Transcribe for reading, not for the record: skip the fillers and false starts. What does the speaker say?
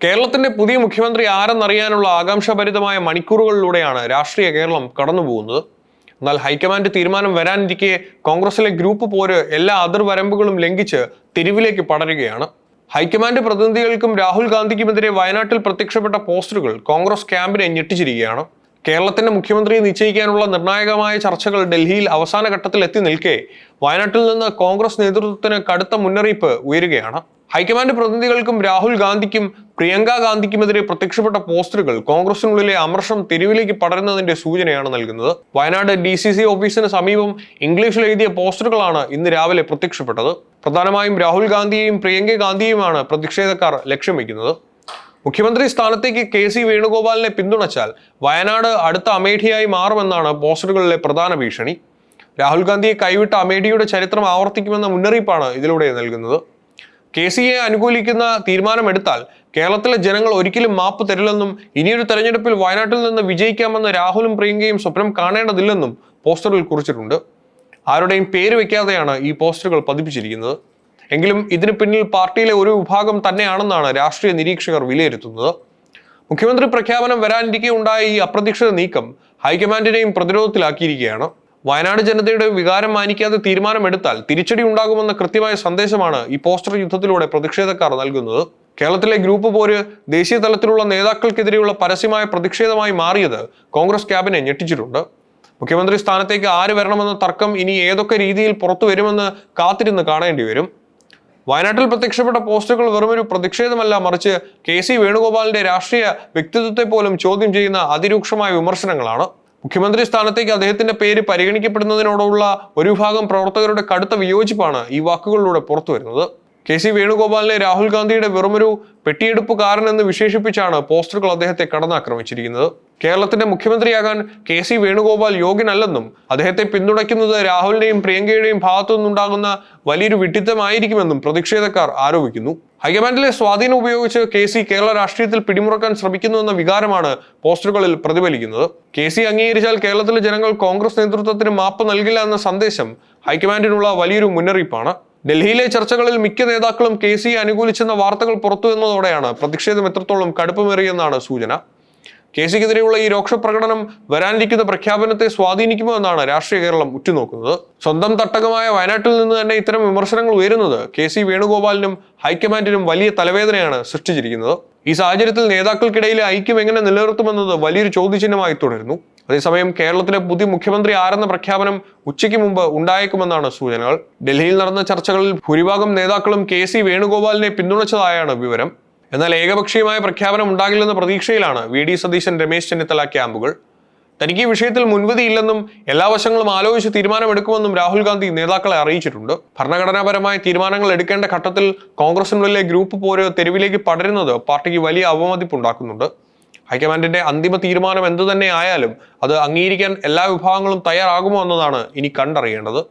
കേരളത്തിന്റെ പുതിയ മുഖ്യമന്ത്രി ആരെന്നറിയാനുള്ള ആകാംക്ഷഭരിതമായ മണിക്കൂറുകളിലൂടെയാണ് രാഷ്ട്രീയ കേരളം കടന്നുപോകുന്നത്. എന്നാൽ ഹൈക്കമാൻഡ് തീരുമാനം വരാനിരിക്കെ കോൺഗ്രസിലെ ഗ്രൂപ്പ് പോര് എല്ലാ അതിർവരമ്പുകളും ലംഘിച്ച് തെരുവിലേക്ക് പടരുകയാണ്. ഹൈക്കമാൻഡ് പ്രതിനിധികൾക്കും രാഹുൽ ഗാന്ധിക്കുമെതിരെ വയനാട്ടിൽ പ്രത്യക്ഷപ്പെട്ട പോസ്റ്ററുകൾ കോൺഗ്രസ് ക്യാമ്പിനെ ഞെട്ടിച്ചിരിക്കുകയാണ്. കേരളത്തിന്റെ മുഖ്യമന്ത്രിയെ നിശ്ചയിക്കാനുള്ള നിർണായകമായ ചർച്ചകൾ ഡൽഹിയിൽ അവസാന ഘട്ടത്തിൽ എത്തി നിൽക്കെ വയനാട്ടിൽ നിന്ന് കോൺഗ്രസ് നേതൃത്വത്തിന് കടുത്ത മുന്നറിയിപ്പ് ഉയരുകയാണ്. ഹൈക്കമാൻഡ് പ്രതിനിധികൾക്കും രാഹുൽ ഗാന്ധിക്കും പ്രിയങ്ക ഗാന്ധിക്കുമെതിരെ പ്രത്യക്ഷപ്പെട്ട പോസ്റ്ററുകൾ കോൺഗ്രസിനുള്ളിലെ അമർഷം തെരുവിലേക്ക് പടരുന്നതിന്റെ സൂചനയാണ് നൽകുന്നത്. വയനാട് DCC ഓഫീസിന് സമീപം ഇംഗ്ലീഷിൽ എഴുതിയ പോസ്റ്ററുകളാണ് ഇന്ന് രാവിലെ പ്രത്യക്ഷപ്പെട്ടത്. പ്രധാനമായും രാഹുൽ ഗാന്ധിയെയും പ്രിയങ്ക ഗാന്ധിയുമാണ് പ്രതിഷേധക്കാർ ലക്ഷ്യം വയ്ക്കുന്നത്. മുഖ്യമന്ത്രി സ്ഥാനത്തേക്ക് KC വേണുഗോപാലിനെ പിന്തുണച്ചാൽ വയനാട് അടുത്ത അമേഠിയായി മാറുമെന്നാണ് പോസ്റ്ററുകളിലെ പ്രധാന ഭീഷണി. രാഹുൽ ഗാന്ധിയെ കൈവിട്ട അമേഠിയുടെ ചരിത്രം ആവർത്തിക്കുമെന്ന മുന്നറിയിപ്പാണ് ഇതിലൂടെ നൽകുന്നത്. KCയെ അനുകൂലിക്കുന്ന തീരുമാനമെടുത്താൽ കേരളത്തിലെ ജനങ്ങൾ ഒരിക്കലും മാപ്പ് തരില്ലെന്നും ഇനിയൊരു തെരഞ്ഞെടുപ്പിൽ വയനാട്ടിൽ നിന്ന് വിജയിക്കാമെന്ന് രാഹുലും പ്രിയങ്കയും സ്വപ്നം കാണേണ്ടതില്ലെന്നും പോസ്റ്ററിൽ കുറിച്ചിട്ടുണ്ട്. ആരുടെയും പേര് വെക്കാതെയാണ് ഈ പോസ്റ്ററുകൾ പതിപ്പിച്ചിരിക്കുന്നത്. എങ്കിലും ഇതിന് പിന്നിൽ പാർട്ടിയിലെ ഒരു വിഭാഗം തന്നെയാണെന്നാണ് രാഷ്ട്രീയ നിരീക്ഷകർ വിലയിരുത്തുന്നത്. മുഖ്യമന്ത്രി പ്രഖ്യാപനം വരാനിരിക്കെ ഉണ്ടായ ഈ അപ്രതീക്ഷിത നീക്കം ഹൈക്കമാൻഡിനെയും പ്രതിരോധത്തിലാക്കിയിരിക്കുകയാണ്. വയനാട് ജനതയുടെ വികാരം മാനിക്കാതെ തീരുമാനമെടുത്താൽ തിരിച്ചടി ഉണ്ടാകുമെന്ന കൃത്യമായ സന്ദേശമാണ് ഈ പോസ്റ്റർ യുദ്ധത്തിലൂടെ പ്രതിഷേധക്കാർ നൽകുന്നത്. കേരളത്തിലെ ഗ്രൂപ്പ് പോര് ദേശീയ തലത്തിലുള്ള നേതാക്കൾക്കെതിരെയുള്ള പരസ്യമായ പ്രതിഷേധമായി മാറിയത് കോൺഗ്രസ് ക്യാബിനെ ഞെട്ടിച്ചിട്ടുണ്ട്. മുഖ്യമന്ത്രി സ്ഥാനത്തേക്ക് ആര് വരണമെന്ന തർക്കം ഇനി ഏതൊക്കെ രീതിയിൽ പുറത്തു വരുമെന്ന് കാത്തിരുന്ന് കാണേണ്ടി വരും. വയനാട്ടിൽ പ്രത്യക്ഷപ്പെട്ട പോസ്റ്ററുകൾ വെറുമൊരു പ്രതിഷേധമല്ല, മറിച്ച് KC വേണുഗോപാലിന്റെ രാഷ്ട്രീയ വ്യക്തിത്വത്തെ പോലും ചോദ്യം ചെയ്യുന്ന അതിരൂക്ഷമായ വിമർശനങ്ങളാണ്. മുഖ്യമന്ത്രി സ്ഥാനത്തേക്ക് അദ്ദേഹത്തിന്റെ പേര് പരിഗണിക്കപ്പെടുന്നതിനോടുള്ള ഒരു വിഭാഗം പ്രവർത്തകരുടെ കടുത്ത വിയോജിപ്പാണ് ഈ വാക്കുകളിലൂടെ പുറത്തു വരുന്നത്. KC വേണുഗോപാലിനെ രാഹുൽ ഗാന്ധിയുടെ വെറുമൊരു പെട്ടിയെടുപ്പുകാരൻ എന്ന് വിശേഷിപ്പിച്ചാണ് പോസ്റ്ററുകൾ അദ്ദേഹത്തെ കടന്നാക്രമിച്ചിരിക്കുന്നത്. കേരളത്തിന്റെ മുഖ്യമന്ത്രിയാകാൻ KC വേണുഗോപാൽ യോഗ്യനല്ലെന്നും അദ്ദേഹത്തെ പിന്തുണയ്ക്കുന്നത് രാഹുലിന്റെയും പ്രിയങ്കയുടെയും ഭാഗത്തു നിന്നുണ്ടാകുന്ന വലിയൊരു വിഡ്ഢിത്തമായിരിക്കുമെന്നും പ്രതിഷേധക്കാർ ആരോപിക്കുന്നു. ഹൈക്കമാൻഡിലെ സ്വാധീനം ഉപയോഗിച്ച് KC കേരള രാഷ്ട്രീയത്തിൽ പിടിമുറക്കാൻ ശ്രമിക്കുന്നുവെന്ന വികാരമാണ് പോസ്റ്ററുകളിൽ പ്രതിഫലിക്കുന്നത്. KC അംഗീകരിച്ചാൽ കേരളത്തിലെ ജനങ്ങൾ കോൺഗ്രസ് നേതൃത്വത്തിന് മാപ്പ് നൽകില്ല എന്ന സന്ദേശം ഹൈക്കമാൻഡിനുള്ള വലിയൊരു മുന്നറിയിപ്പാണ്. ഡൽഹിയിലെ ചർച്ചകളിൽ മിക്ക നേതാക്കളും KCയെ അനുകൂലിച്ചെന്ന വാർത്തകൾ പുറത്തു വന്നതോടെയാണ് പ്രതിഷേധം എത്രത്തോളം കടുപ്പമേറിയെന്നാണ് സൂചന. KCക്കെതിരെയുള്ള ഈ രോക്ഷ പ്രകടനം വരാനിരിക്കുന്ന പ്രഖ്യാപനത്തെ സ്വാധീനിക്കുമോ എന്നാണ് രാഷ്ട്രീയ കേരളം ഉറ്റുനോക്കുന്നത്. സ്വന്തം തട്ടകമായ വയനാട്ടിൽ നിന്ന് തന്നെ ഇത്തരം വിമർശനങ്ങൾ ഉയരുന്നത് KC വേണുഗോപാലിനും ഹൈക്കമാൻഡിനും വലിയ തലവേദനയാണ് സൃഷ്ടിച്ചിരിക്കുന്നത്. ഈ സാഹചര്യത്തിൽ നേതാക്കൾക്കിടയിലെ ഐക്യം എങ്ങനെ നിലനിർത്തുമെന്നത് വലിയൊരു ചോദ്യചിഹ്നമായി തുടരുന്നു. അതേസമയം കേരളത്തിലെ പുതിയ മുഖ്യമന്ത്രി ആരെന്ന പ്രഖ്യാപനം ഉച്ചയ്ക്ക് മുമ്പ് ഉണ്ടായേക്കുമെന്നാണ് സൂചനകൾ. ഡൽഹിയിൽ നടന്ന ചർച്ചകളിൽ ഭൂരിഭാഗം നേതാക്കളും KC വേണുഗോപാലിനെ പിന്തുണച്ചതായാണ് വിവരം. എന്നാൽ ഏകപക്ഷീയമായ പ്രഖ്യാപനം ഉണ്ടാകില്ലെന്ന പ്രതീക്ഷയിലാണ് VD സതീശൻ, രമേശ് ചെന്നിത്തല ക്യാമ്പുകൾ. തനിക്ക് ഈ വിഷയത്തിൽ മുൻവിധിയില്ലെന്നും എല്ലാ വശങ്ങളും ആലോചിച്ച് തീരുമാനമെടുക്കുമെന്നും രാഹുൽ ഗാന്ധി നേതാക്കളെ അറിയിച്ചിട്ടുണ്ട്. ഭരണഘടനാപരമായ തീരുമാനങ്ങൾ എടുക്കേണ്ട ഘട്ടത്തിൽ കോൺഗ്രസിനുള്ളിലെ ഗ്രൂപ്പ് പോര് തെരുവിലേക്ക് പടരുന്നത് പാർട്ടിക്ക് വലിയ അവമതിപ്പുണ്ടാക്കുന്നുണ്ട്. ഹൈക്കമാൻഡിന്റെ അന്തിമ തീരുമാനം എന്തു തന്നെ ആയാലും അത് അംഗീകരിക്കാൻ എല്ലാ വിഭാഗങ്ങളും തയ്യാറാകുമോ എന്നതാണ് ഇനി കണ്ടറിയേണ്ടത്.